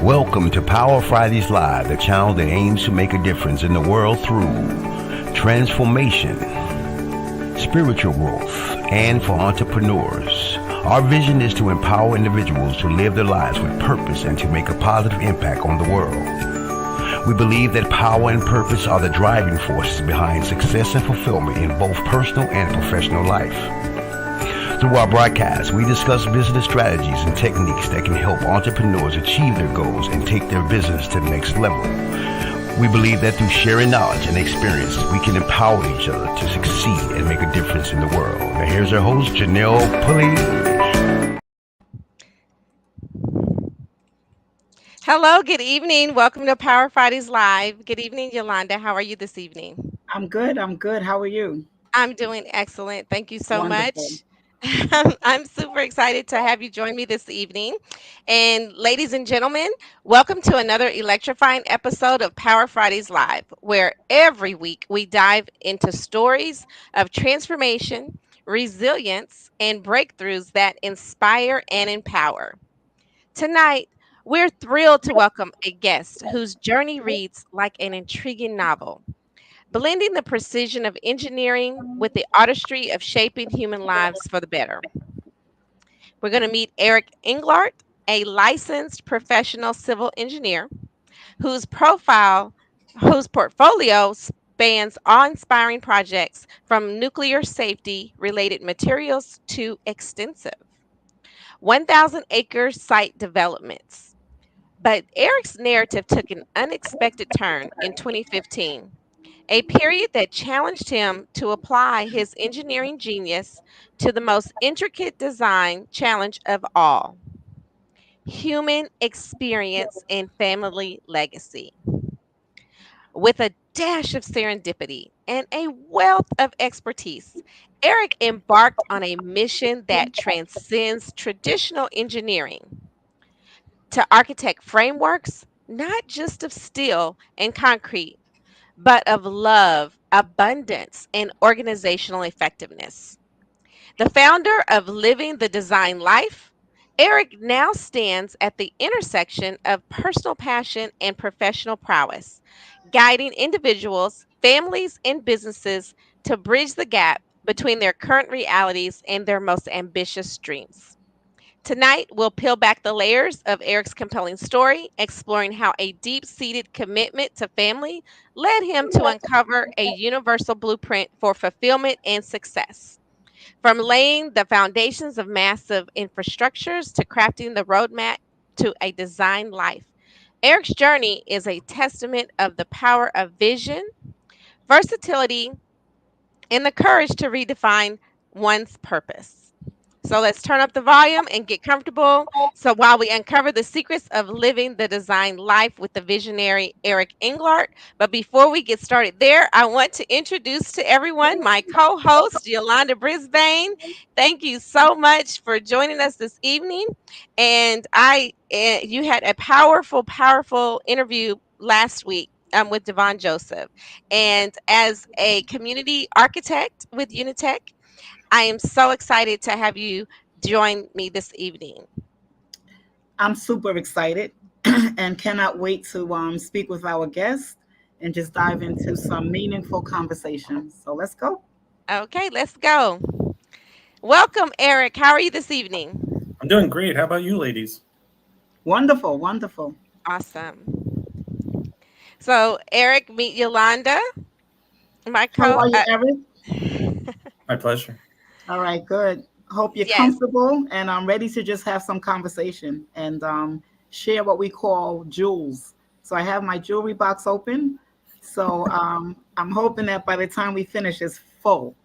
Welcome to Power Fridays Live, the channel that aims to make a difference in the world through transformation, spiritual growth, and for entrepreneurs. Our vision is to empower individuals to live their lives with purpose and to make a positive impact on the world. We believe that power and purpose are the driving forces behind success and fulfillment in both personal and professional life. Through our broadcast, we discuss business strategies and techniques that can help entrepreneurs achieve their goals and take their business to the next level. We believe that through sharing knowledge and experience, we can empower each other to succeed and make a difference in the world. Now here's our host, Janelle Pulley. Hello, good evening. Welcome to Power Fridays Live. Good evening, Yolanda. How are you this evening? I'm good. How are you? I'm doing excellent. Thank you so Wonderful. much. I'm super excited to have you join me this evening. And ladies and gentlemen, welcome to another electrifying episode of Power Fridays Live, where every week we dive into stories of transformation, resilience, and breakthroughs that inspire and empower. Tonight, we're thrilled to welcome a guest whose journey reads like an intriguing novel, blending the precision of engineering with the artistry of shaping human lives for the better. We're going to meet Eric Englart, a licensed professional civil engineer whose profile, whose portfolio spans awe-inspiring projects from nuclear safety related materials to extensive 1,000-acre site developments. But Eric's narrative took an unexpected turn in 2015, a period that challenged him to apply his engineering genius to the most intricate design challenge of all: human experience and family legacy. With a dash of serendipity and a wealth of expertise, Eric embarked on a mission that transcends traditional engineering to architect frameworks not just of steel and concrete, but of love, abundance, and organizational effectiveness. The founder of Living the Design Life, Eric now stands at the intersection of personal passion and professional prowess, guiding individuals, families, and businesses to bridge the gap between their current realities and their most ambitious dreams. Tonight, we'll peel back the layers of Eric's compelling story, exploring how a deep seated commitment to family led him to uncover a universal blueprint for fulfillment and success. From laying the foundations of massive infrastructures to crafting the roadmap to a designed life, Eric's journey is a testament of the power of vision, versatility, and the courage to redefine one's purpose. So let's turn up the volume and get comfortable. So while we uncover the secrets of living the designed life with the visionary Eric Englart, but before we get started there, I want to introduce to everyone my co-host Yolanda Brisbane. Thank you so much for joining us this evening. And you had a powerful interview last week. With Devon Joseph. And as a community architect with Unitech, I am so excited to have you join me this evening. I'm super excited and cannot wait to speak with our guests and just dive into some meaningful conversations. So let's go. Okay, let's go. Welcome, Eric. How are you this evening? I'm doing great. How about you, ladies? Wonderful, wonderful. Awesome. So, Eric, meet Yolanda. How are you, Eric? My pleasure. All right, good. Hope you're comfortable, and I'm ready to just have some conversation and share what we call jewels. So I have my jewelry box open, So I'm hoping that by the time we finish, it's full.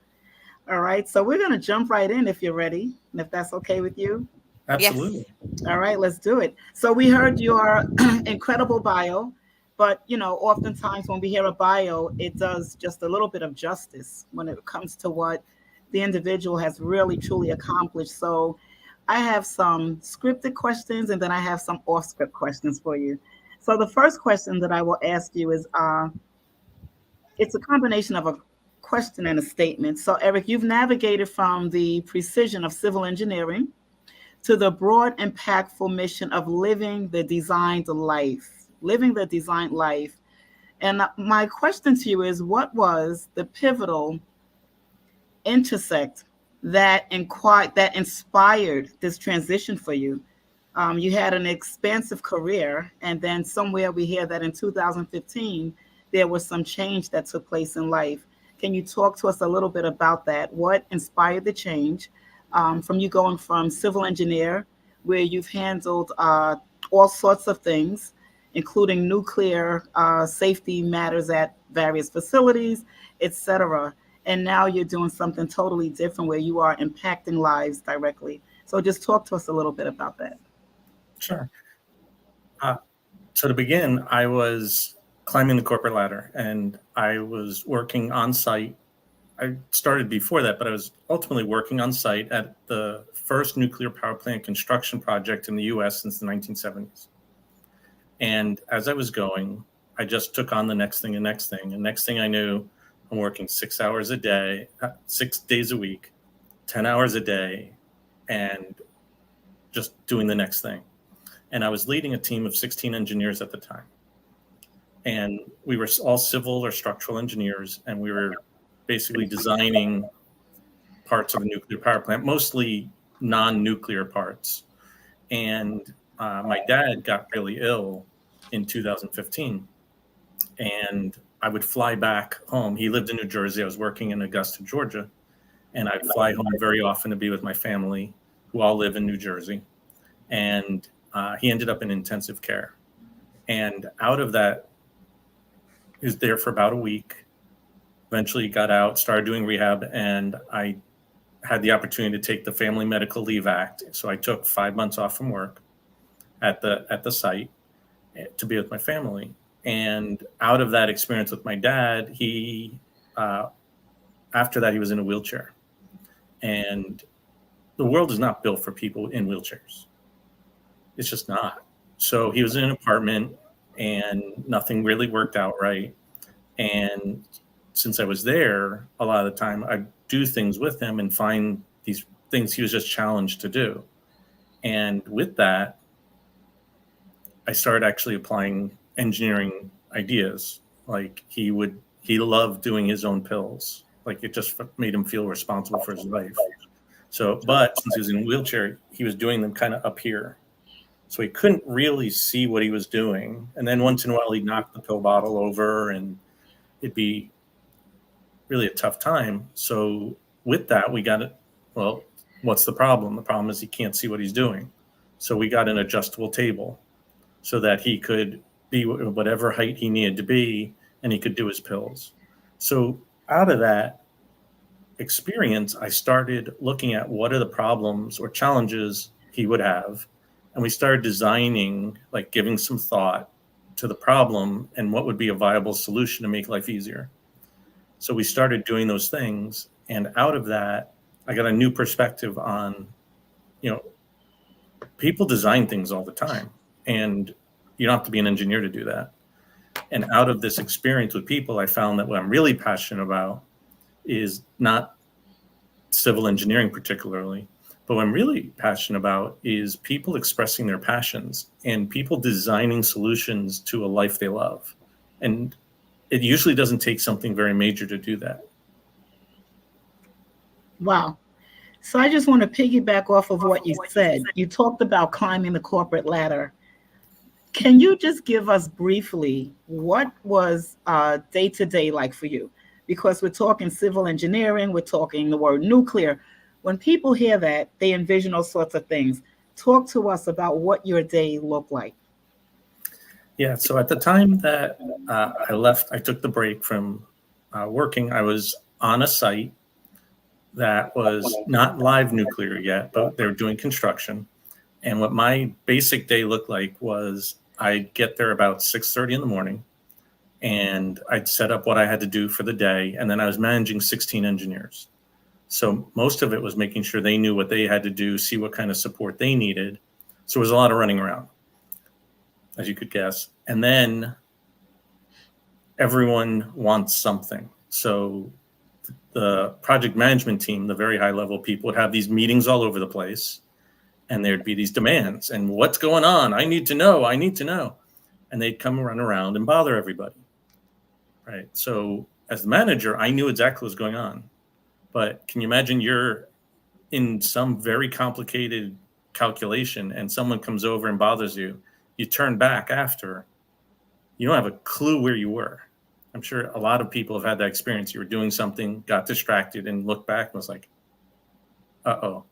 All right. So we're going to jump right in if you're ready, and if that's okay with you. Absolutely. Yes. All right, let's do it. So we heard your incredible bio, but oftentimes when we hear a bio, it does just a little bit of justice when it comes to what the individual has really truly accomplished. So I have some scripted questions and then I have some off script questions for you. So the first question that I will ask you is it's a combination of a question and a statement. So Eric, you've navigated from the precision of civil engineering to the broad, impactful mission of living the designed life. And my question to you is, what was the pivotal intersect that inspired this transition for you? You had an expansive career, and then somewhere we hear that in 2015 there was some change that took place in life. Can you talk to us a little bit about that? What inspired the change from you going from civil engineer, where you've handled all sorts of things, including nuclear safety matters at various facilities, etc. And now you're doing something totally different where you are impacting lives directly. So just talk to us a little bit about that. Sure. Uh, so to begin, I was climbing the corporate ladder and I was working on site. I started before that, but I was ultimately working on site at the first nuclear power plant construction project in the US since the 1970s. And as I was going, I just took on the next thing and next thing. And next thing I knew, I'm working 6 hours a day, 6 days a week, 10 hours a day, and just doing the next thing. And I was leading a team of 16 engineers at the time. And we were all civil or structural engineers, and we were basically designing parts of a nuclear power plant, mostly non-nuclear parts. And my dad got really ill in 2015, and I would fly back home. He lived in New Jersey. I was working in Augusta, Georgia, and I'd fly home very often to be with my family, who all live in New Jersey. And he ended up in intensive care. And out of that, he was there for about a week. Eventually got out, started doing rehab, and I had the opportunity to take the Family Medical Leave Act. So I took 5 months off from work at the site to be with my family. And out of that experience with my dad, he after that he was in a wheelchair. And the world is not built for people in wheelchairs. It's just not. So he was in an apartment and nothing really worked out right. And since I was there, a lot of the time I'd do things with him and find these things he was just challenged to do. And with that, I started actually applying engineering ideas. Like he loved doing his own pills. Like it just made him feel responsible for his life. So, but since he was in a wheelchair, he was doing them kind of up here. So he couldn't really see what he was doing. And then once in a while, he'd knock the pill bottle over and it'd be really a tough time. So with that, we got it. Well, what's the problem? The problem is he can't see what he's doing. So we got an adjustable table so that he could be whatever height he needed to be and he could do his pills. So out of that experience, I started looking at what are the problems or challenges he would have. And we started designing, like giving some thought to the problem and what would be a viable solution to make life easier. So we started doing those things. And out of that, I got a new perspective on, people design things all the time. And you don't have to be an engineer to do that. And out of this experience with people, I found that what I'm really passionate about is not civil engineering particularly, but what I'm really passionate about is people expressing their passions and people designing solutions to a life they love. And it usually doesn't take something very major to do that. Wow. So I just want to piggyback off of what you said. You talked about climbing the corporate ladder. Can you just give us briefly what was day-to-day like for you? Because we're talking civil engineering, we're talking the word nuclear. When people hear that, they envision all sorts of things. Talk to us about what your day looked like. Yeah. So at the time that I left, I took the break from working. I was on a site that was not live nuclear yet, but they were doing construction. And what my basic day looked like was I'd get there about 6:30 in the morning, and I'd set up what I had to do for the day, and then I was managing 16 engineers. So most of it was making sure they knew what they had to do, see what kind of support they needed. So it was a lot of running around, as you could guess. And then everyone wants something. So the project management team, the very high level people, would have these meetings all over the place, and there'd be these demands. And what's going on? I need to know. I need to know. And they'd come run around and bother everybody. Right. So as the manager, I knew exactly what was going on. But can you imagine you're in some very complicated calculation and someone comes over and bothers you? You turn back after, you don't have a clue where you were. I'm sure a lot of people have had that experience. You were doing something, got distracted, and looked back and was like, uh-oh.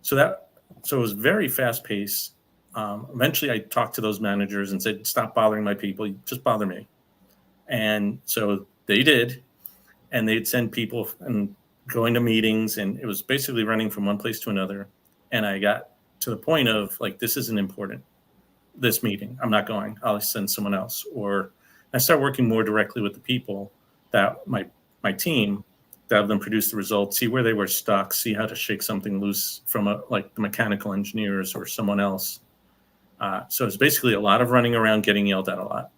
So it was very fast paced. Eventually I talked to those managers and said, stop bothering my people, just bother me. And so they did, and they'd send people and going to meetings, and it was basically running from one place to another. And I got to the point of like, this isn't important, this meeting, I'm not going, I'll send someone else. Or I started working more directly with the people that my team, to have them produce the results, see where they were stuck, see how to shake something loose from like the mechanical engineers or someone else. So it's basically a lot of running around, getting yelled at a lot.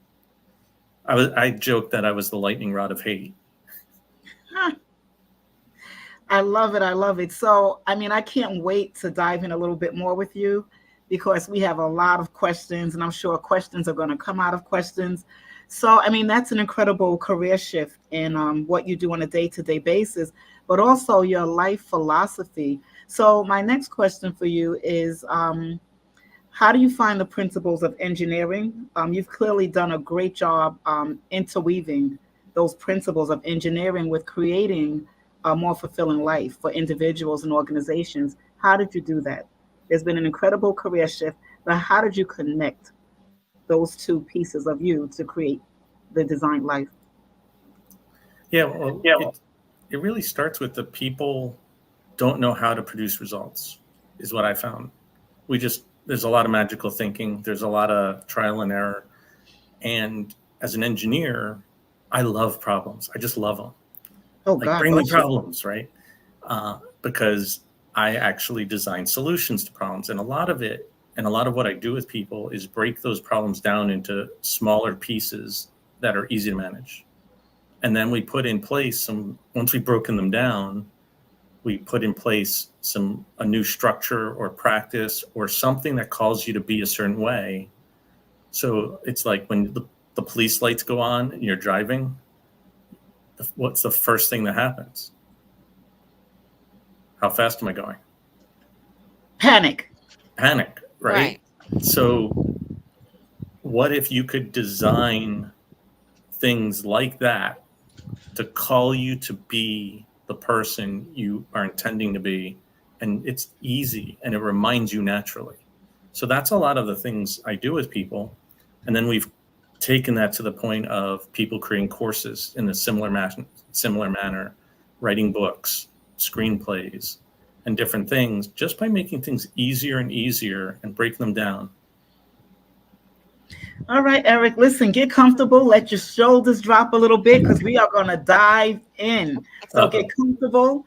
I joked that I was the lightning rod of hate. I love it. I love it. So, I mean, I can't wait to dive in a little bit more with you because we have a lot of questions, and I'm sure questions are going to come out of questions. So, I mean, that's an incredible career shift in what you do on a day-to-day basis, but also your life philosophy. So, my next question for you is, how do you find the principles of engineering? You've clearly done a great job interweaving those principles of engineering with creating a more fulfilling life for individuals and organizations. How did you do that? There's been an incredible career shift, but how did you connect those two pieces of you to create the designed life? Yeah, well, it really starts with the people don't know how to produce results, is what I found. There's a lot of magical thinking. There's a lot of trial and error. And as an engineer, I love problems. I just love them. Oh, Like, God, bring me bless you. problems, right? Because I actually design solutions to problems. And a lot of what I do with people is break those problems down into smaller pieces that are easy to manage. And then we put in place once we've broken them down, we put in place a new structure or practice or something that calls you to be a certain way. So it's like when the police lights go on and you're driving, what's the first thing that happens? How fast am I going? Panic. Panic, right? So what if you could design things like that to call you to be the person you are intending to be, and it's easy and it reminds you naturally. So that's a lot of the things I do with people. And then we've taken that to the point of people creating courses in a similar manner, writing books, screenplays, and different things, just by making things easier and easier and breaking them down. All right, Eric, listen, get comfortable. Let your shoulders drop a little bit because we are going to dive in. So get comfortable.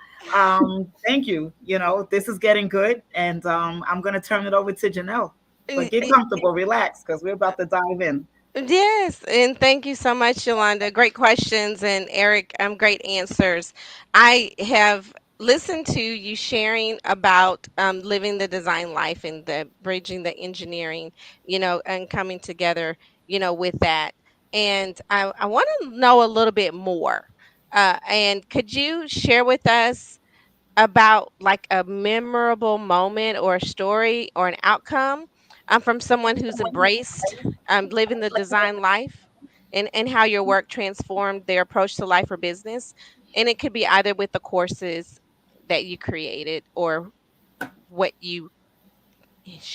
Thank you. You know, this is getting good. And I'm going to turn it over to Janelle. But get comfortable, relax, because we're about to dive in. Yes, and thank you so much, Yolanda. Great questions, and Eric, great answers. I have listened to you sharing about living the design life and the bridging the engineering, and coming together, with that. And I want to know a little bit more. And could you share with us about like a memorable moment or a story or an outcome from someone who's embraced living the design life, and how your work transformed their approach to life or business? And it could be either with the courses that you created or what you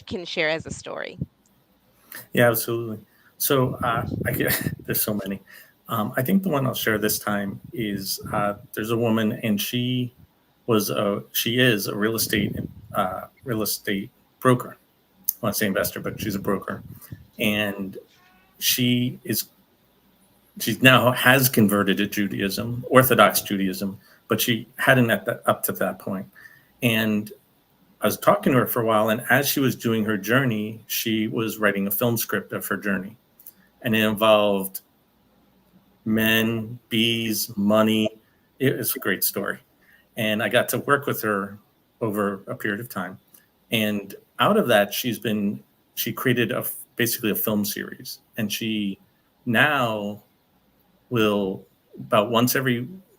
can share as a story. Yeah, absolutely. So there's so many. I think the one I'll share this time is there's a woman, and she is a real estate broker. I want to say investor, but she's a broker, and she now has converted to Judaism, Orthodox Judaism, but she hadn't up to that point. And I was talking to her for a while, and as she was doing her journey, she was writing a film script of her journey. And it involved men, bees, money. It was a great story. And I got to work with her over a period of time. And out of that, she created basically a film series. And she now will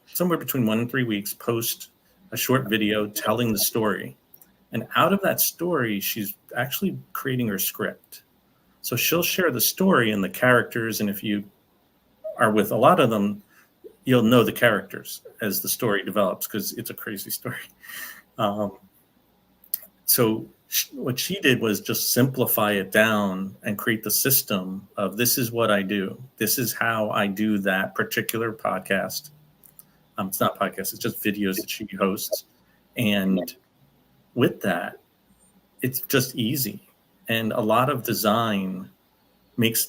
somewhere between 1 and 3 weeks, post a short video telling the story. And out of that story, she's actually creating her script. So she'll share the story and the characters. And if you are with a lot of them, you'll know the characters as the story develops, because it's a crazy story. So what she did was just simplify it down and create the system of, this is what I do. This is how I do that particular podcast. It's not podcast, it's just videos that she hosts. And with that, it's just easy. And a lot of design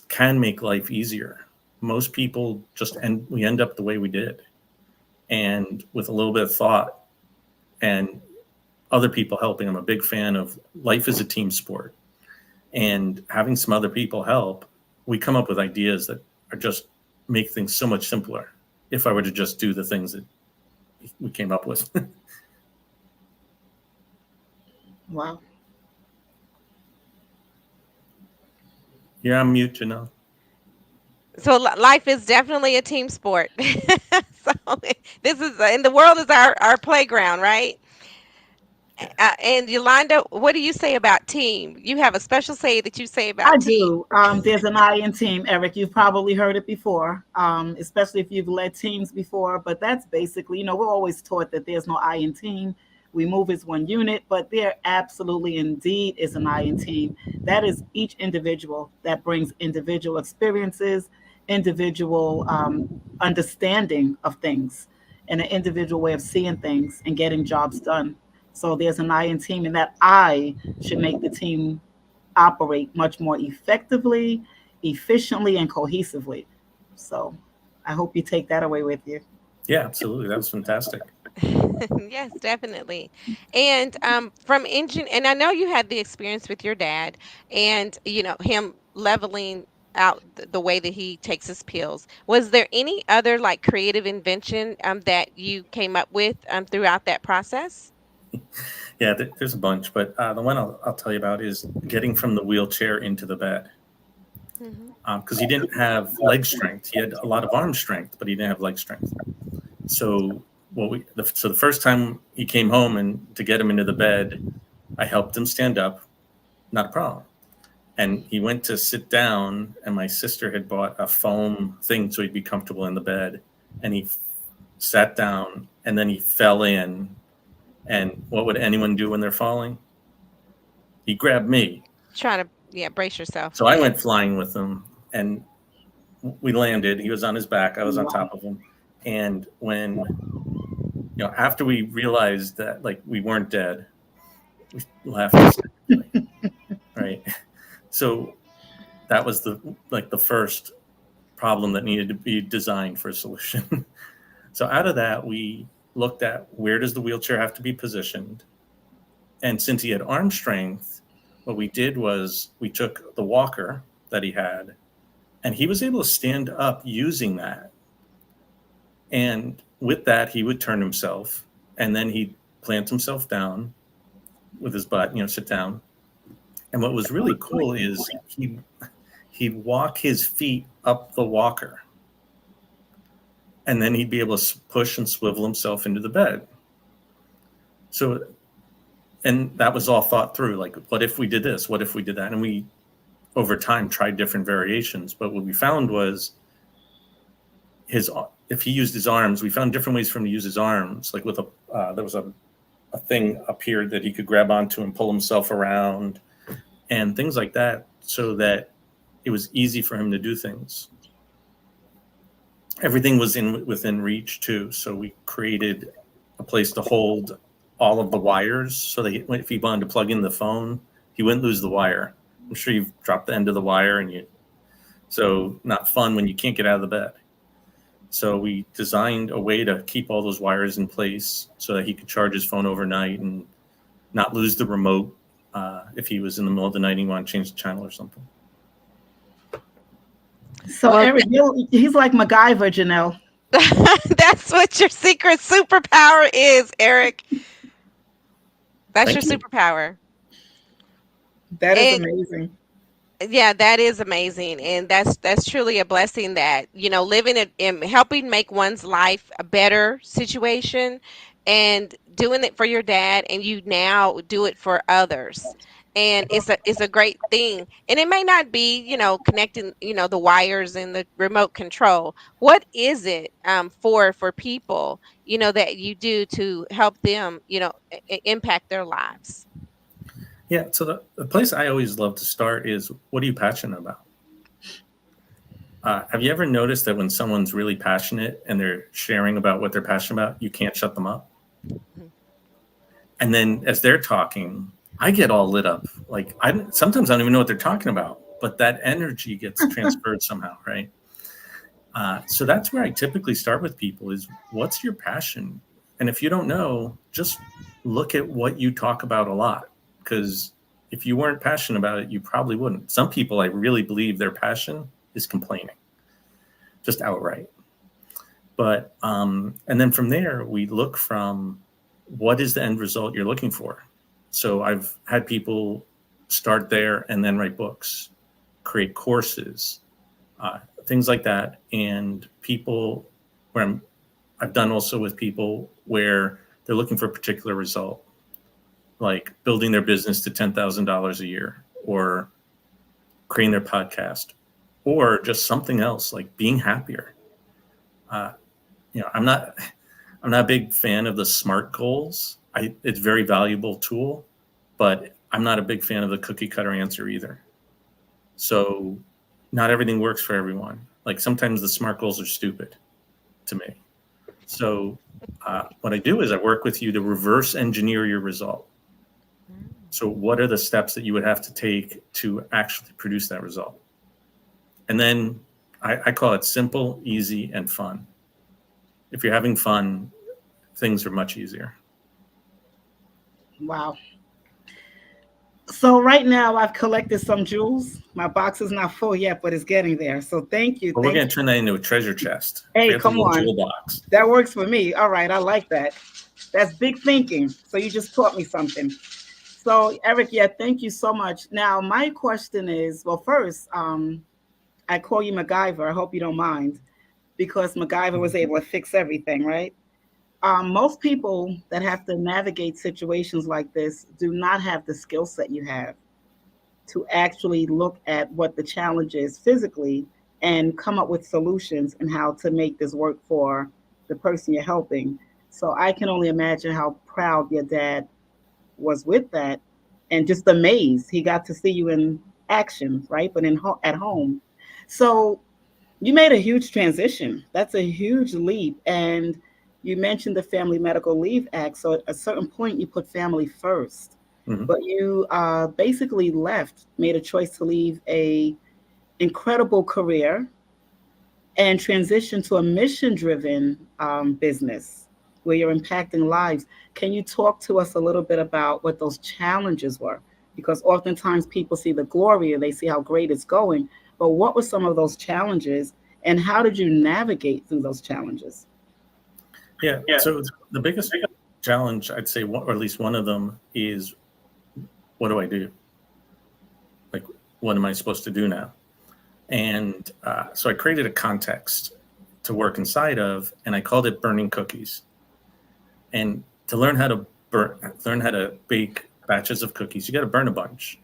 can make life easier. Most people we end up the way we did. And with a little bit of thought and other people helping. I'm a big fan of life is a team sport. And having some other people help, we come up with ideas that are just make things so much simpler if I were to just do the things that we came up with. Wow. You're on mute, Janelle. So life is definitely a team sport. So this is, and the world is our playground, right? And Yolanda, what do you say about team? You have a special say that you say about I team. do. There's an I in team, Eric. You've probably heard it before, especially if you've led teams before. But that's basically, we're always taught that there's no I in team. We move as one unit, but there absolutely indeed is an I in team. That is each individual that brings individual experiences, individual understanding of things, and an individual way of seeing things and getting jobs done. So there's an I in team, and that I should make the team operate much more effectively, efficiently, and cohesively. So I hope you take that away with you. Yeah, absolutely. That was fantastic. Yes, definitely. And and I know you had the experience with your dad, and him leveling out the way that he takes his pills. Was there any other like creative invention that you came up with throughout that process? Yeah, there's a bunch, but the one I'll tell you about is getting from the wheelchair into the bed. Because he didn't have leg strength. He had a lot of arm strength, but he didn't have leg strength. So the first time he came home, and to get him into the bed, I helped him stand up, not a problem. And he went to sit down, and my sister had bought a foam thing so he'd be comfortable in the bed. And he sat down, and then he fell in. And what would anyone do when they're falling? He grabbed me. Trying to, brace yourself. So I went flying with him, and we landed. He was on his back. I was on top of him. And when, after we realized that like we weren't dead, we laughed. Right. So that was the first problem that needed to be designed for a solution. So out of that, we looked at where does the wheelchair have to be positioned. And since he had arm strength, what we did was we took the walker that he had, and he was able to stand up using that. And with that, he would turn himself, and then he'd plant himself down with his butt, sit down. And what was really cool is he'd walk his feet up the walker, and then he'd be able to push and swivel himself into the bed. So, and that was all thought through. Like, what if we did this? What if we did that? And we, over time, tried different variations. But what we found was if he used his arms, we found different ways for him to use his arms. Like there was a thing up here that he could grab onto and pull himself around and things like that, so that it was easy for him to do things. Everything was within reach too. So we created a place to hold all of the wires so that if he wanted to plug in the phone, he wouldn't lose the wire. I'm sure you've dropped the end of the wire so not fun when you can't get out of the bed. So we designed a way to keep all those wires in place so that he could charge his phone overnight and not lose the remote if he was in the middle of the night and he wanted to change the channel or something. So Well, Eric, he's like MacGyver, Janelle. That's what your secret superpower is, Eric. That's Thank your you. superpower. That is And amazing. yeah, that is amazing, and that's truly a blessing that living it and helping make one's life a better situation, and doing it for your dad, and you now do it for others, and it's a great thing. And it may not be connecting the wires and the remote control. What is it for people that you do to help them impact their lives? Yeah. So the place I always love to start is, what are you passionate about? Have you ever noticed that when someone's really passionate and they're sharing about what they're passionate about, you can't shut them up? And then as they're talking, I get all lit up. Like sometimes I don't even know what they're talking about, but that energy gets transferred somehow, right? So that's where I typically start with people is, what's your passion? And if you don't know, just look at what you talk about a lot, because if you weren't passionate about it, you probably wouldn't. Some people, I really believe their passion is complaining, just outright. But and then from there, we look from, what is the end result you're looking for? So I've had people start there and then write books, create courses, things like that. And people where I've done also with people where they're looking for a particular result, like building their business to $10,000 a year, or creating their podcast, or just something else like being happier. I'm not a big fan of the SMART goals. It's a very valuable tool, but I'm not a big fan of the cookie cutter answer either. So not everything works for everyone. Like sometimes the SMART goals are stupid to me. So what I do is I work with you to reverse engineer your result. So what are the steps that you would have to take to actually produce that result? And then I call it simple, easy, and fun. If you're having fun, things are much easier. Wow. So right now I've collected some jewels. My box is not full yet, but it's getting there. So thank you. Well, we're going to turn that into a treasure chest. Hey, come on. Jewel box. That works for me. All right. I like that. That's big thinking. So you just taught me something. So Eric, yeah, thank you so much. Now, my question is, well, first, I call you MacGyver. I hope you don't mind, because MacGyver was able to fix everything, right? Most people that have to navigate situations like this do not have the skill set you have to actually look at what the challenge is physically and come up with solutions and how to make this work for the person you're helping. So I can only imagine how proud your dad was with that, and just amazed he got to see you in action, right? But at home. So you made a huge transition. That's a huge leap. And you mentioned the Family Medical Leave Act. So at a certain point, you put family first. Mm-hmm. But you basically made a choice to leave a incredible career and transition to a mission-driven business where you're impacting lives. Can you talk to us a little bit about what those challenges were? Because oftentimes people see the glory and they see how great it's going. But what were some of those challenges, and how did you navigate through those challenges? Yeah. So the biggest challenge, I'd say, or at least one of them, is, what do I do? Like, what am I supposed to do now? And so I created a context to work inside of, and I called it burning cookies. And to learn how to bake batches of cookies, you got to burn a bunch.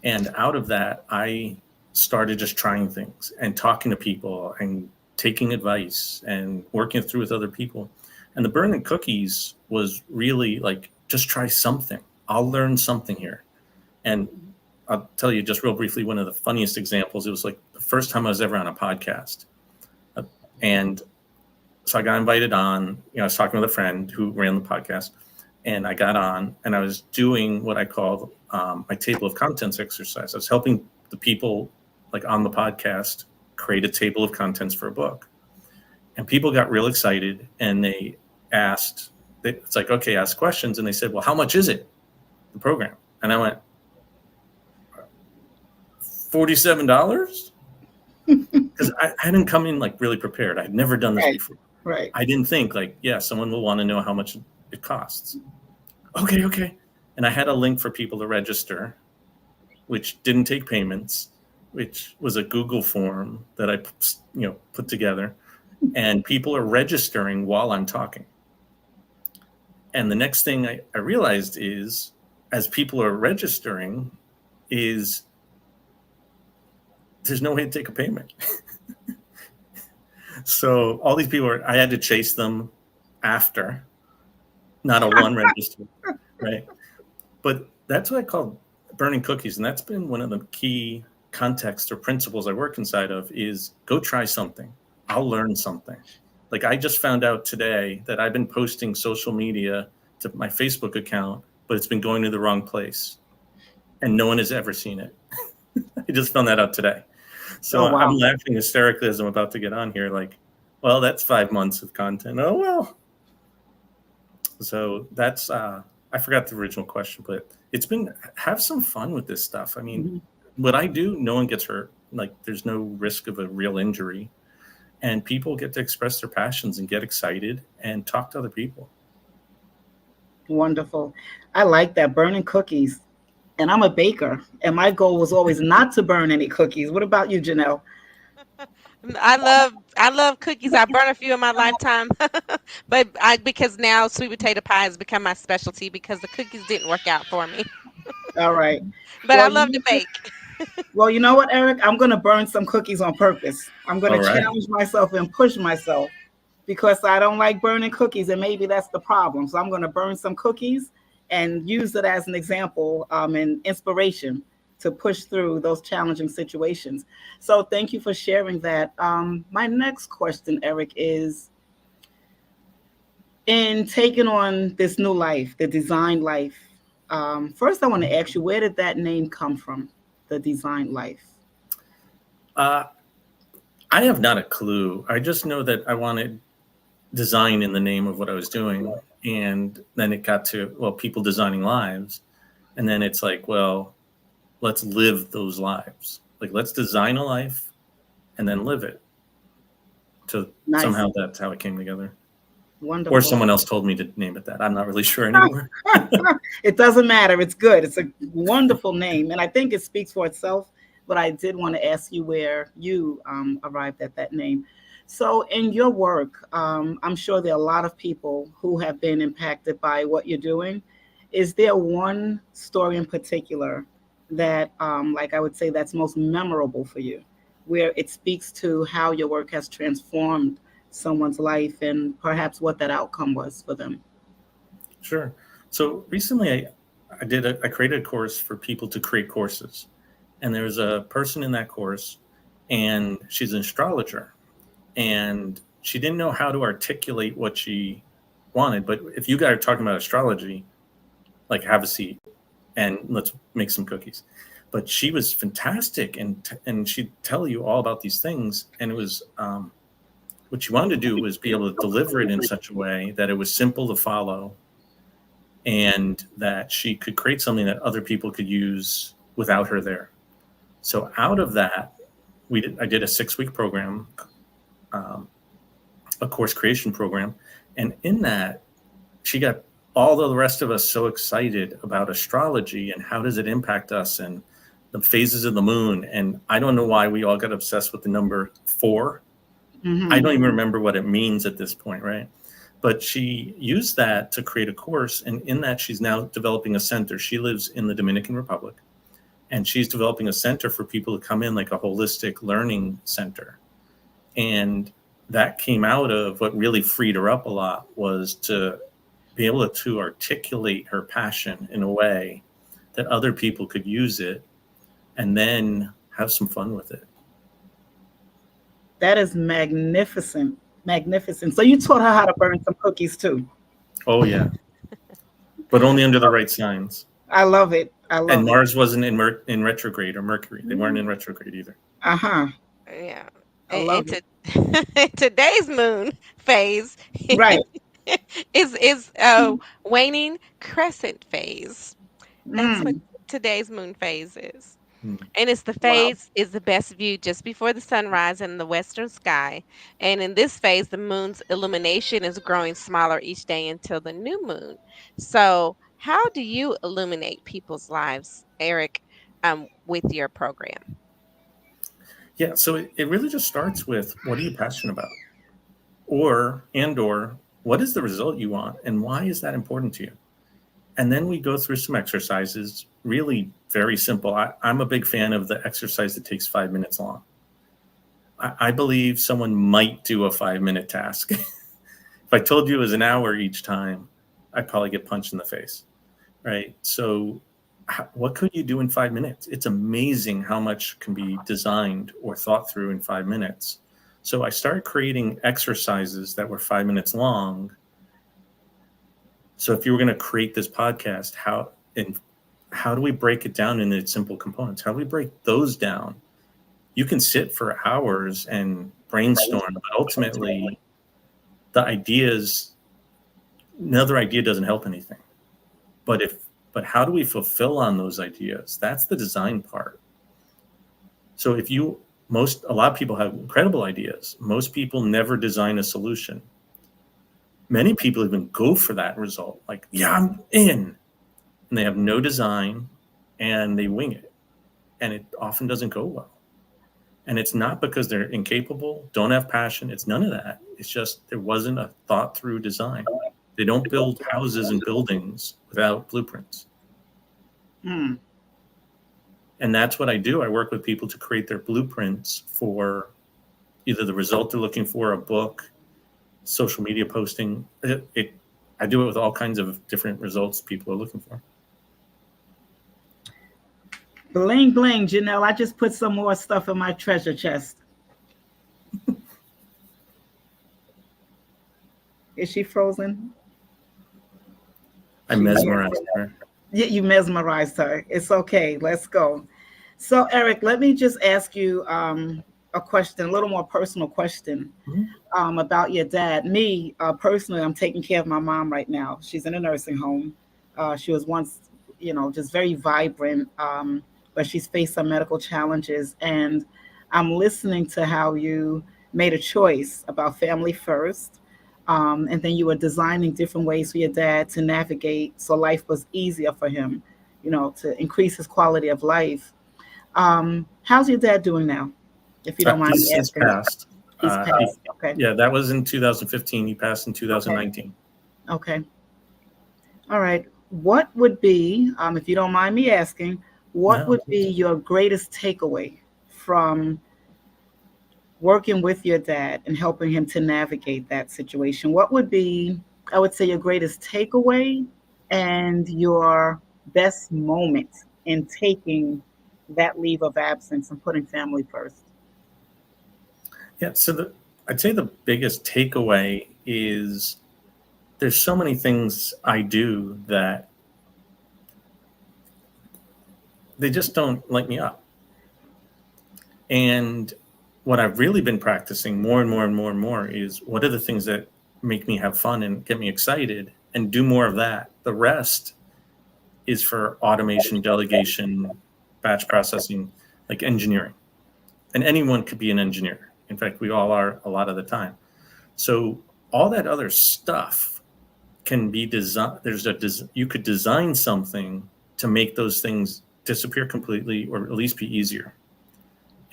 And out of that, I started just trying things and talking to people and taking advice and working it through with other people. And the burning cookies was really like, just try something. I'll learn something here. And I'll tell you just real briefly, one of the funniest examples. It was like the first time I was ever on a podcast. And so I got invited on, I was talking with a friend who ran the podcast, and I got on and I was doing what I called my table of contents exercise. I was helping the people like on the podcast create a table of contents for a book. And people got real excited and they asked, it's like, okay, ask questions. And they said, well, how much is it, the program? And I went, $47? Because I hadn't come in like really prepared. I'd never done this before. Right. I didn't think like, yeah, someone will want to know how much it costs. Okay. And I had a link for people to register, which didn't take payments, which was a Google form that I, put together. And people are registering while I'm talking. And the next thing I realized is, as people are registering, is there's no way to take a payment. So all these people I had to chase them after, not a one register, right? But that's what I call burning cookies. And that's been one of the key contexts or principles I work inside of is go try something. I'll learn something. Like I just found out today that I've been posting social media to my Facebook account, but it's been going to the wrong place and no one has ever seen it. I just found that out today. So wow. I'm laughing hysterically as I'm about to get on here. Like, well, that's 5 months of content. Oh, well. So that's, I forgot the original question, but it's been, have some fun with this stuff. I mean, what I do, no one gets hurt. Like there's no risk of a real injury. And people get to express their passions and get excited and talk to other people. Wonderful. I like that, burning cookies. And I'm a baker, and my goal was always not to burn any cookies. What about you, Janelle? I love cookies. I burned a few in my lifetime, but because now sweet potato pie has become my specialty because the cookies didn't work out for me. All right. But I love to bake. Well, you know what, Eric? I'm going to burn some cookies on purpose. I'm going to challenge myself and push myself because I don't like burning cookies, and maybe that's the problem. So I'm going to burn some cookies and use it as an example and inspiration to push through those challenging situations. So thank you for sharing that. My next question, Eric, is in taking on this new life, the design life. First, I want to ask you, where did that name come from? The design life? I have not a clue. I just know that I wanted design in the name of what I was doing. And then it got to, well, people designing lives. And then it's like, well, let's live those lives. Like, let's design a life and then live it. So somehow that's how it came together. Wonderful. Or someone else told me to name it that. I'm not really sure anymore. It doesn't matter. It's good. It's a wonderful name. And I think it speaks for itself. But I did want to ask you where you arrived at that name. So in your work, I'm sure there are a lot of people who have been impacted by what you're doing. Is there one story in particular that, like I would say, that's most memorable for you, where it speaks to how your work has transformed someone's life and perhaps what that outcome was for them? Sure. So recently I created a course for people to create courses. And there's a person in that course and she's an astrologer and she didn't know how to articulate what she wanted. But if you guys are talking about astrology, like have a seat and let's make some cookies. But she was fantastic and she'd tell you all about these things. And it was, what she wanted to do was be able to deliver it in such a way that it was simple to follow and that she could create something that other people could use without her there. So out of that, I did a 6-week program, a course creation program. And in that, she got all the rest of us so excited about astrology and how does it impact us and the phases of the moon. And I don't know why we all got obsessed with the number 4. I don't even remember what it means at this point, right? But she used that to create a course. And in that, she's now developing a center. She lives in the Dominican Republic. And she's developing a center for people to come in, like a holistic learning center. And that came out of what really freed her up a lot was to be able to articulate her passion in a way that other people could use it and then have some fun with it. That is magnificent. Magnificent. So you taught her how to burn some cookies too. Oh yeah, but only under the right signs. I love it. I love And it. Mars wasn't in retrograde, or Mercury. They weren't in retrograde either. Uh-huh. Yeah. I love And it. today's moon phase Right. is waning crescent phase. That's what Mm. today's moon phase is. Hmm. And it's the Wow. phase is the best view just before the sunrise in the western sky. And in this phase, the moon's illumination is growing smaller each day until the new moon. So, how do you illuminate people's lives, Eric, with your program? Yeah, so it really just starts with, what are you passionate about? Or what is the result you want, and why is that important to you? And then we go through some exercises, really very simple. I'm a big fan of the exercise that takes 5 minutes long. I believe someone might do a 5-minute task. If I told you it was an hour each time, I'd probably get punched in the face, right? So what could you do in 5 minutes? It's amazing how much can be designed or thought through in 5 minutes. So I started creating exercises that were 5 minutes long. So if you were going to create this podcast, how do we break it down into its simple components? How do we break those down? You can sit for hours and brainstorm, but ultimately another idea doesn't help anything. But how do we fulfill on those ideas? That's the design part. So a lot of people have incredible ideas. Most people never design a solution. Many people even go for that result, like, yeah, I'm in. And they have no design and they wing it. And it often doesn't go well. And it's not because they're incapable, don't have passion. It's none of that. It's just there wasn't a thought through design. They don't build houses and buildings without blueprints. Mm. And that's what I do. I work with people to create their blueprints for either the result they're looking for, a book, social media posting. I do it with all kinds of different results people are looking for. Bling, bling, Janelle. I just put some more stuff in my treasure chest. Is she frozen? I mesmerized her. Yeah, you mesmerized her. It's okay. Let's go. So, Eric, let me just ask you a question, a little more personal question about your dad. Me, personally, I'm taking care of my mom right now. She's in a nursing home. She was once, just very vibrant, but she's faced some medical challenges. And I'm listening to how you made a choice about family first. And then you were designing different ways for your dad to navigate so life was easier for him, to increase his quality of life. How's your dad doing now, if you don't mind me He's asking? passed. He's passed. Okay. Yeah, that was in 2015. He passed in 2019. Okay. All right. What would be, if you don't mind me asking, what would be your greatest takeaway from working with your dad and helping him to navigate that situation? What would be, I would say, your greatest takeaway and your best moment in taking that leave of absence and putting family first? Yeah, so I'd say the biggest takeaway is there's so many things I do that they just don't light me up. And what I've really been practicing more and more and more and more is, what are the things that make me have fun and get me excited, and do more of that. The rest is for automation, delegation, batch processing, like engineering. And anyone could be an engineer. In fact, we all are a lot of the time. So all that other stuff can be designed. You could design something to make those things disappear completely, or at least be easier.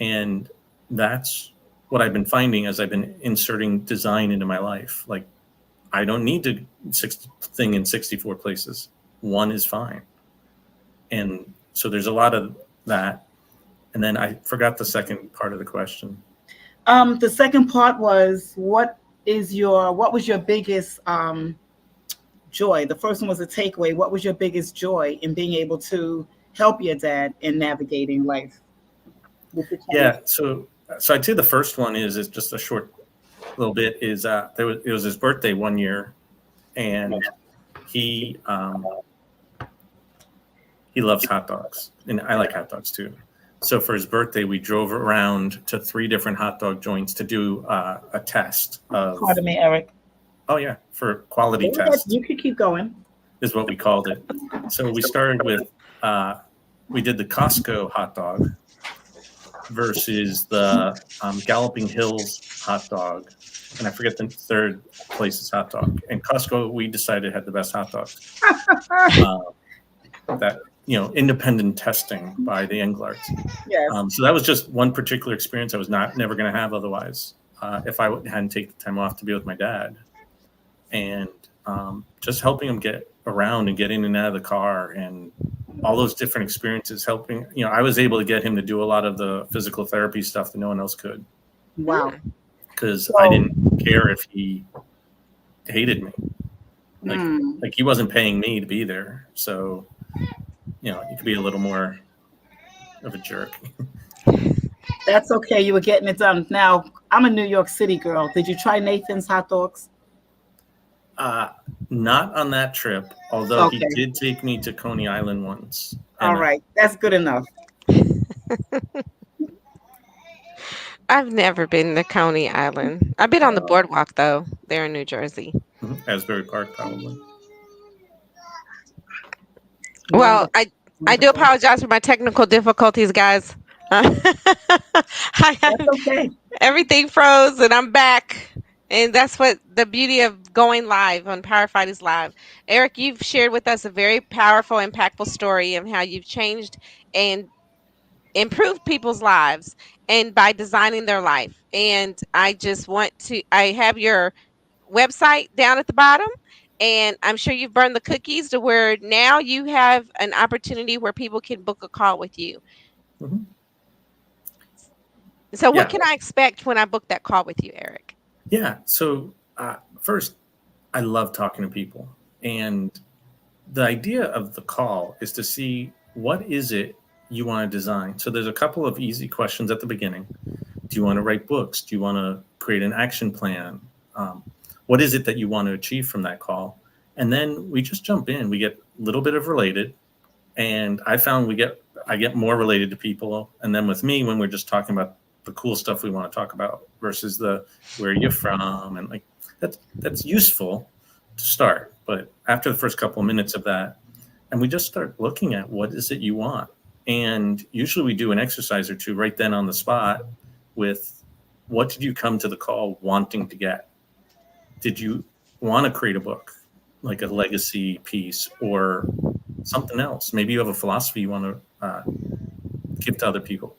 And that's what I've been finding as I've been inserting design into my life. Like, I don't need to thing in 64 places. One is fine. And so there's a lot of that. And then I forgot the second part of the question. The second part was, what was your biggest joy? The first one was a takeaway. What was your biggest joy in being able to help your dad in navigating life with the change? Yeah. So I'd say the first one is just a short little bit. Is it was his birthday one year, and he loves hot dogs, and I like hot dogs too. So for his birthday, we drove around to 3 different hot dog joints to do a test of. Pardon me, Eric. Oh yeah, for quality test. You could keep going. Is what we called it. So we started with we did the Costco hot dog versus the Galloping Hills hot dog, and I forget the third place's hot dog. And Costco, we decided, had the best hot dogs. That independent testing by the Englart. Yes. So that was just one particular experience I was never going to have otherwise if I hadn't taken the time off to be with my dad, and just helping him get around and get in and out of the car and all those different experiences. Helping, I was able to get him to do a lot of the physical therapy stuff that no one else could. Wow. Because I didn't care if he hated me. Like he wasn't paying me to be there, so. You could be a little more of a jerk. That's okay. You were getting it done. Now, I'm a New York City girl. Did you try Nathan's hot dogs? Not on that trip, although he did take me to Coney Island once. All right. That's good enough. I've never been to Coney Island. I've been on the boardwalk, though, there in New Jersey. Asbury Park, probably. Well, I do apologize for my technical difficulties, guys. That's okay. Everything froze and I'm back. And that's what the beauty of going live on Power Fridays Live. Eric, you've shared with us a very powerful, impactful story of how you've changed and improved people's lives and by designing their life. And I have your website down at the bottom. And I'm sure you've burned the cookies to where now you have an opportunity where people can book a call with you. Mm-hmm. So what can I expect when I book that call with you, Eric? Yeah. So first, I love talking to people. And the idea of the call is to see what is it you want to design. So there's a couple of easy questions at the beginning. Do you want to write books? Do you want to create an action plan? What is it that you want to achieve from that call? And then we just jump in. We get a little bit of related. And I found I get more related to people. And then with me, when we're just talking about the cool stuff we want to talk about versus the where you're from. And like that's useful to start. But after the first couple of minutes of that, and we just start looking at what is it you want. And usually we do an exercise or two right then on the spot with what did you come to the call wanting to get? Did you want to create a book, like a legacy piece or something else? Maybe you have a philosophy you want to give to other people.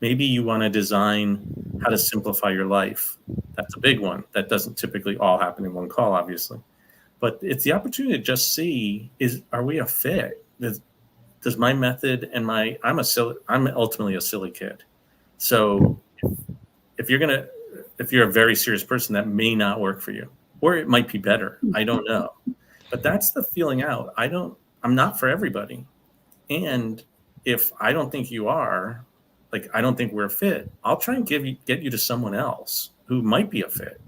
Maybe you want to design how to simplify your life. That's a big one. That doesn't typically all happen in one call, obviously. But it's the opportunity to just see, are we a fit? Does my method and I'm ultimately a silly kid. So if you're a very serious person, that may not work for you. Or it might be better. I don't know. But that's the feeling out. I'm not for everybody. And if I don't think you are, like I don't think we're a fit, I'll try and get you to someone else who might be a fit.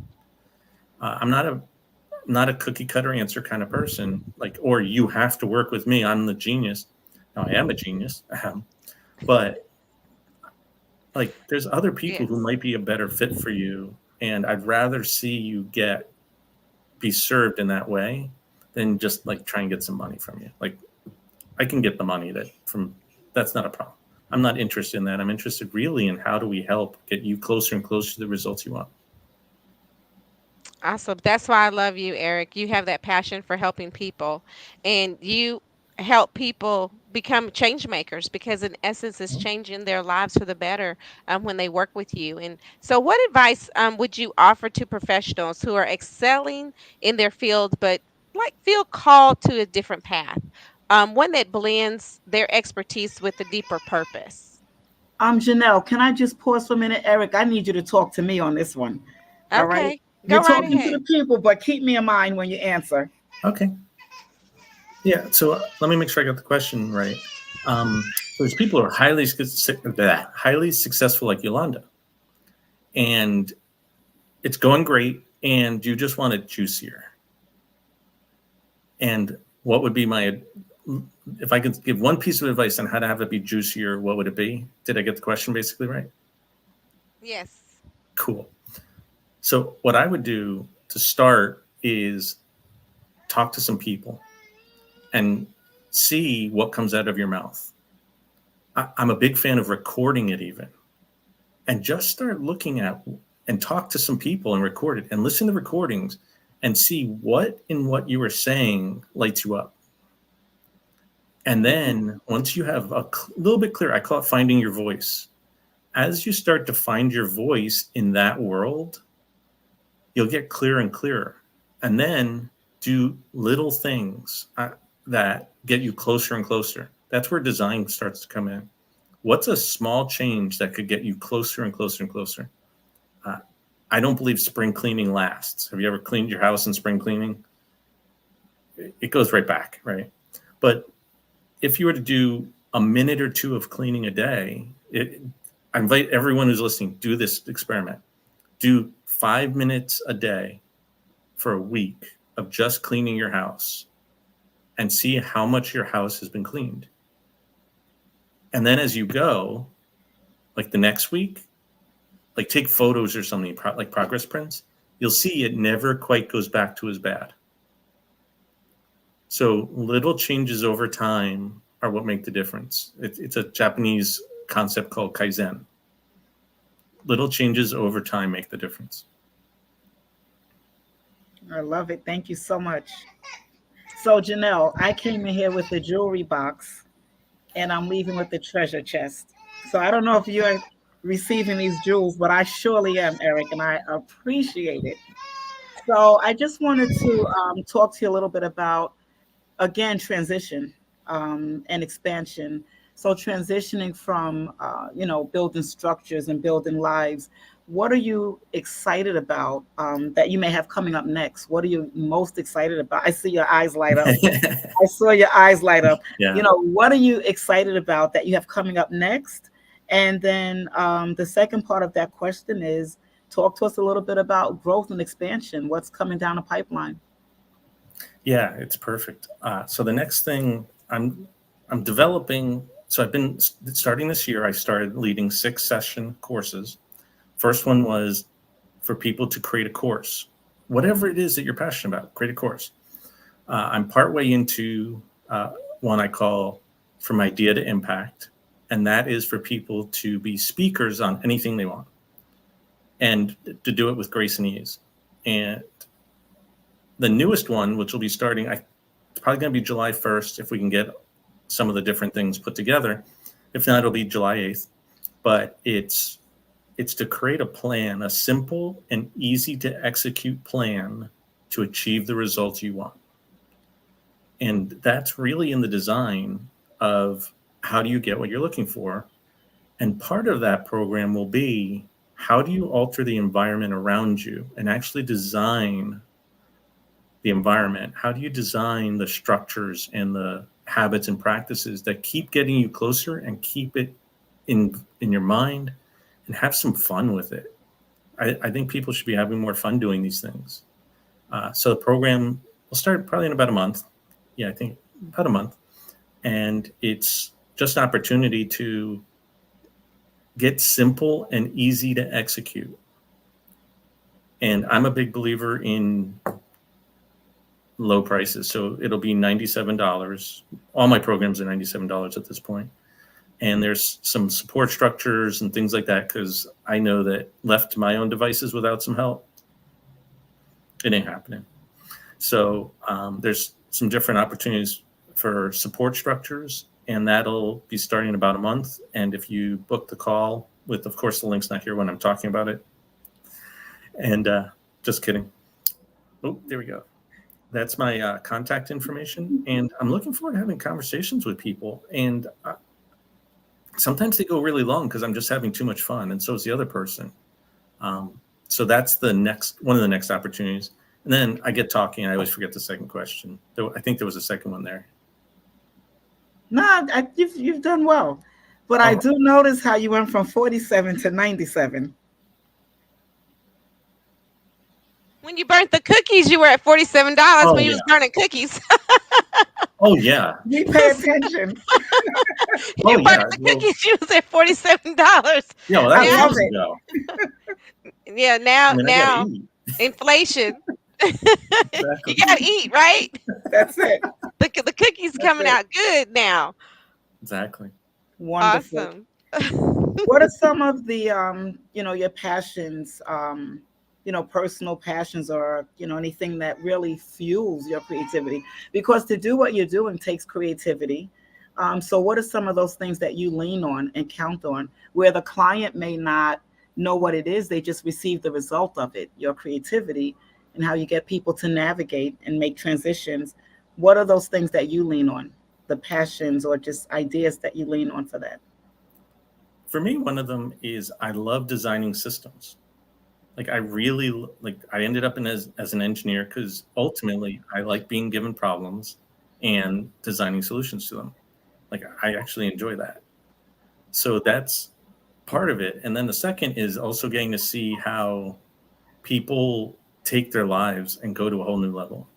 I'm not a cookie cutter answer kind of person. Like, or you have to work with me. I'm the genius. Now I am a genius. But like there's other people who might be a better fit for you. And I'd rather see you be served in that way than just like try and get some money from you. Like I can get the money that's not a problem. I'm not interested in that. I'm interested really in how do we help get you closer and closer to the results you want. Awesome. That's why I love you, Eric. You have that passion for helping people and you help people become change makers because in essence it's changing their lives for the better when they work with you. And so what advice would you offer to professionals who are excelling in their field but like feel called to a different path, one that blends their expertise with a deeper purpose? Janelle, can I just pause for a minute? Eric, I need you to talk to me on this one. All right? You're talking to the people, but keep me in mind when you answer. Okay. Yeah, so let me make sure I got the question right. There's people who are highly successful like Yolanda, and it's going great, and you just want it juicier. And what would be if I could give one piece of advice on how to have it be juicier, what would it be? Did I get the question basically right? Yes. Cool. So what I would do to start is talk to some people and see what comes out of your mouth. I'm a big fan of recording it even, and just start looking at and talk to some people and record it and listen to recordings and see what in what you were saying lights you up. And then once you have a little bit clearer, I call it finding your voice. As you start to find your voice in that world, you'll get clearer and clearer. And then do little things that get you closer and closer. That's where design starts to come in. What's a small change that could get you closer and closer and closer? I don't believe spring cleaning lasts. Have you ever cleaned your house in spring cleaning? It goes right back, right? But if you were to do a minute or two of cleaning a day, I invite everyone who's listening, do this experiment. Do 5 minutes a day for a week of just cleaning your house and see how much your house has been cleaned. And then as you go, like the next week, like take photos or something, like progress prints, you'll see it never quite goes back to as bad. So little changes over time are what make the difference. It's a Japanese concept called kaizen. Little changes over time make the difference. I love it. Thank you so much. So Janelle, I came in here with the jewelry box and I'm leaving with the treasure chest. So I don't know if you're receiving these jewels, but I surely am, Eric, and I appreciate it. So I just wanted to talk to you a little bit about, again, transition and expansion. So transitioning from, building structures and building lives, what are you excited about that you may have coming up next? What are you most excited about? I see your eyes light up. I saw your eyes light up. Yeah. What are you excited about that you have coming up next? And then the second part of that question is, talk to us a little bit about growth and expansion. What's coming down the pipeline? Yeah, it's perfect. So the next thing I'm developing, so I've been starting this year, I started leading 6-session courses. First one was for people to create a course. Whatever it is that you're passionate about, create a course. I'm partway into one I call From Idea to Impact, and that is for people to be speakers on anything they want and to do it with grace and ease. And the newest one, which will be starting, it's probably going to be July 1st if we can get some of the different things put together. If not, it'll be July 8th. But it's to create a plan, a simple and easy to execute plan to achieve the results you want. And that's really in the design of how do you get what you're looking for. And part of that program will be, how do you alter the environment around you and actually design the environment? How do you design the structures and the habits and practices that keep getting you closer and keep it in your mind and have some fun with it? I think people should be having more fun doing these things. So the program will start probably in about a month. Yeah, I think about a month. And it's just an opportunity to get simple and easy to execute. And I'm a big believer in low prices. So it'll be $97. All my programs are $97 at this point. And there's some support structures and things like that, because I know that left to my own devices without some help, it ain't happening. So there's some different opportunities for support structures, and that'll be starting in about a month. And if you book the call with, of course, the link's not here when I'm talking about it. And just kidding. Oh, there we go. That's my contact information. And I'm looking forward to having conversations with people. And sometimes they go really long because I'm just having too much fun. And so is the other person. So that's one of the next opportunities. And then I get talking. I always forget the second question. Though I think there was a second one there. No, you've done well. But I do notice how you went from 47 to 97. When you burnt the cookies, you were at $47 Oh, when you yeah. was burning cookies. Oh, yeah. We pay attention. You Oh, burnt yeah. the Well, cookies, you was at $47. yeah, well, that I was love years it. ago. Yeah, I mean, I got to now eat. inflation. You Exactly. gotta eat, right? That's it. The cookies That's coming it. out good now. Exactly. Wonderful. Awesome. What are some of the your passions, personal passions, or anything that really fuels your creativity? Because to do what you're doing takes creativity. So what are some of those things that you lean on and count on where the client may not know what it is, they just receive the result of it, your creativity, and how you get people to navigate and make transitions? What are those things that you lean on, the passions or just ideas that you lean on for that? For me, one of them is I love designing systems. Like I really like I ended up as an engineer because ultimately I like being given problems and designing solutions to them. Like I actually enjoy that. So that's part of it. And then the second is also getting to see how people take their lives and go to a whole new level.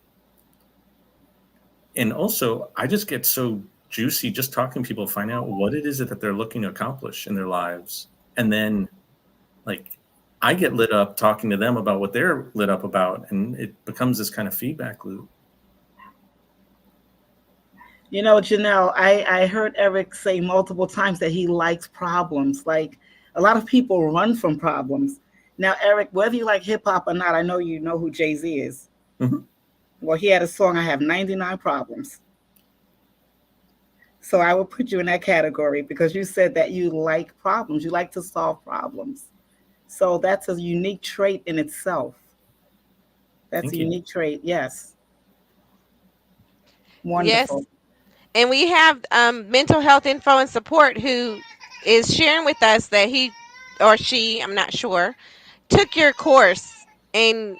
And also, I just get so juicy just talking to people, find out what it is that they're looking to accomplish in their lives. And then, like, I get lit up talking to them about what they're lit up about. And it becomes this kind of feedback loop. Janelle, I heard Eric say multiple times that he likes problems. Like a lot of people run from problems. Now, Eric, whether you like hip hop or not, I know you know who Jay-Z is. Mm-hmm. Well, he had a song, I Have 99 Problems. So I would put you in that category because you said that you like problems. You like to solve problems. So that's a unique trait in itself. That's Thank a you. unique trait. Yes. Yes. Wonderful. And we have mental health info and support who is sharing with us that he or she, I'm not sure, took your course and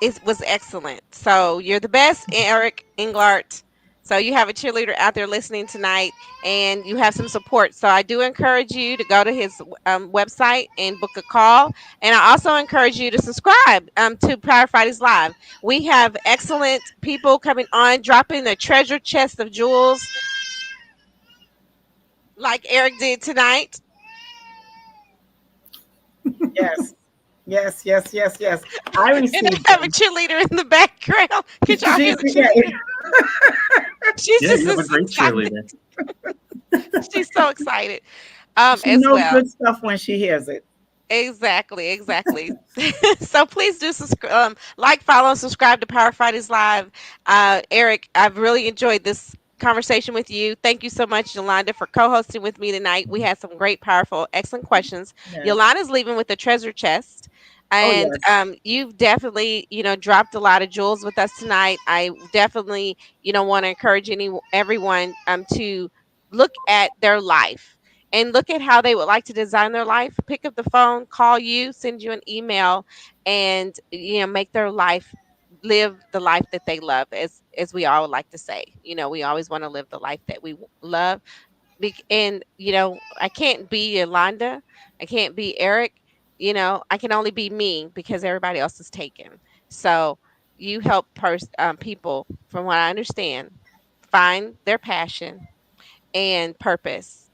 it was excellent. So you're the best, Eric Englart. So you have a cheerleader out there listening tonight, and you have some support. So I do encourage you to go to his website and book a call. And I also encourage you to subscribe to Power Fridays Live. We have excellent people coming on, dropping a treasure chest of jewels, like Eric did tonight. Yes. Yes, yes, yes, yes. I And received I have a them. cheerleader in the background. Could y'all hear the cheerleader? She's Yeah, just you have a as great excited. cheerleader. She's so excited She as knows well. good stuff when she hears it. Exactly. So please do like, follow, and subscribe to Power Fridays Live. Eric, I've really enjoyed this conversation with you. Thank you so much, Yolanda, for co-hosting with me tonight. We had some great, powerful, excellent questions. Yes. Yolanda's leaving with a treasure chest. Oh, And yes. you've definitely, dropped a lot of jewels with us tonight. I definitely, want to encourage everyone to look at their life and look at how they would like to design their life. Pick up the phone, call you, send you an email, and make their life, live the life that they love, as we all like to say. We always want to live the life that we love. And I can't be Yolanda, I can't be Eric. I can only be me because everybody else is taken. So you help people, from what I understand, find their passion and purpose,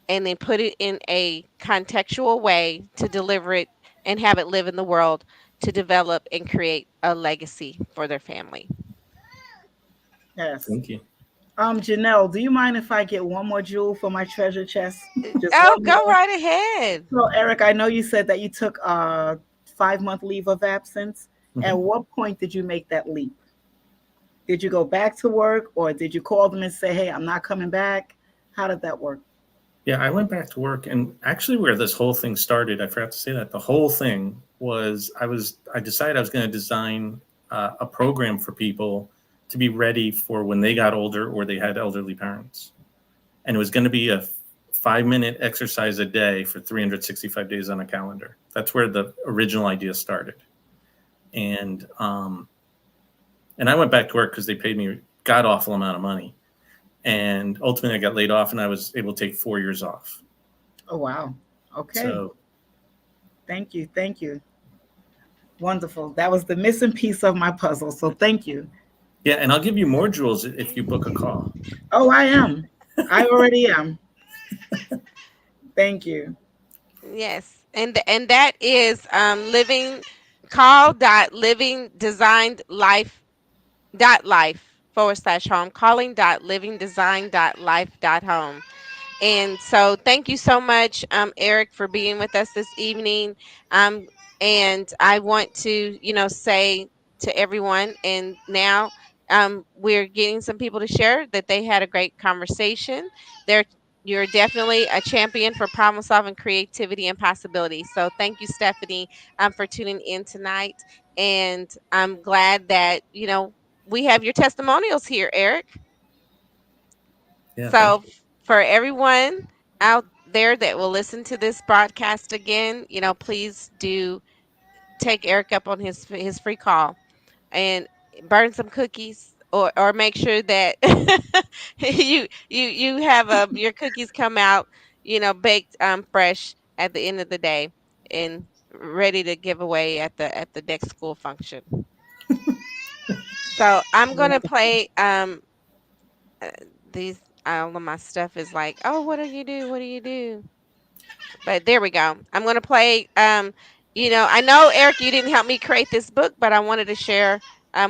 and then put it in a contextual way to deliver it and have it live in the world to develop and create a legacy for their family. Yes. Thank you. Janelle, do you mind if I get one more jewel for my treasure chest? Just Oh, one go more. right ahead. So, Eric, I know you said that you took a 5-month leave of absence. At Mhm. what point did you make that leap? Did you go back to work, or did you call them and say, hey, I'm not coming back? How did that work? Yeah, I went back to work, and actually, where this whole thing started, I forgot to say that the whole thing was I decided I was going to design a program for people to be ready for when they got older or they had elderly parents, and it was going to be a 5-minute exercise a day for 365 days on a calendar. That's where the original idea started, and I went back to work because they paid me a god awful amount of money. And ultimately I got laid off and I was able to take 4 years off. Oh, wow. Okay. So Thank you. Thank you. Wonderful. That was the missing piece of my puzzle. So thank you. yeah, and I'll give you more jewels if you book a call. Oh, I am. I already am. Thank you. Yes, and that is living call.livingdesignedlife.life/home, calling.livingdesign.life.home. And so thank you so much, Eric, for being with us this evening. And I want to, say to everyone, and now we're getting some people to share that they had a great conversation. They're You're definitely a champion for problem solving, creativity, and possibility. So thank you, Stephanie, for tuning in tonight. And I'm glad that, we have your testimonials here, Eric. Yeah, thank So you. for everyone out there that will listen to this broadcast again, please do take Eric up on his free call and burn some cookies, or make sure that you have your cookies come out, baked fresh at the end of the day and ready to give away at the next school function. So I'm gonna play uh, these. All of my stuff is like, oh, what do you do? What do you do? But there we go. I'm going to play. I know, Eric, you didn't help me create this book, but I wanted to share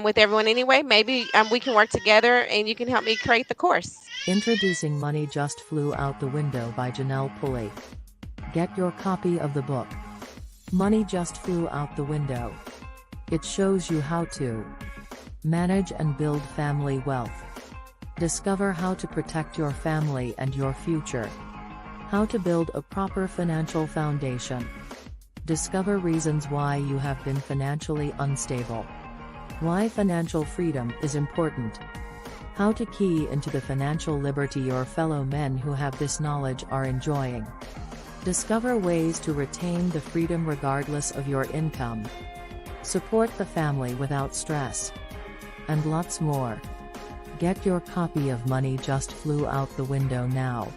with everyone anyway. Maybe we can work together and you can help me create the course. Introducing Money Just Flew Out the Window by Janelle Pulley. Get your copy of the book. Money Just Flew Out the Window. It shows you how to manage and build family wealth. Discover how to protect your family and your future. How to build a proper financial foundation. Discover reasons why you have been financially unstable. Why financial freedom is important. How to key into the financial liberty your fellow men who have this knowledge are enjoying. Discover ways to retain the freedom regardless of your income. Support the family without stress. And lots more. Get your copy of Money Just Flew Out the Window now.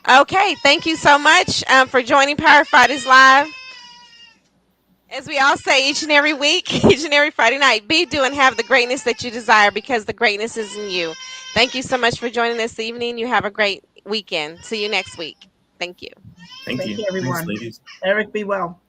Okay, thank you so much for joining Power Fridays Live. As we all say each and every week, each and every Friday night, be, do, and have the greatness that you desire, because the greatness is in you. Thank you so much for joining this evening. You have a great weekend. See you next week. Thank you. Thank Thank you. you, Thanks, everyone. ladies. Eric, be well.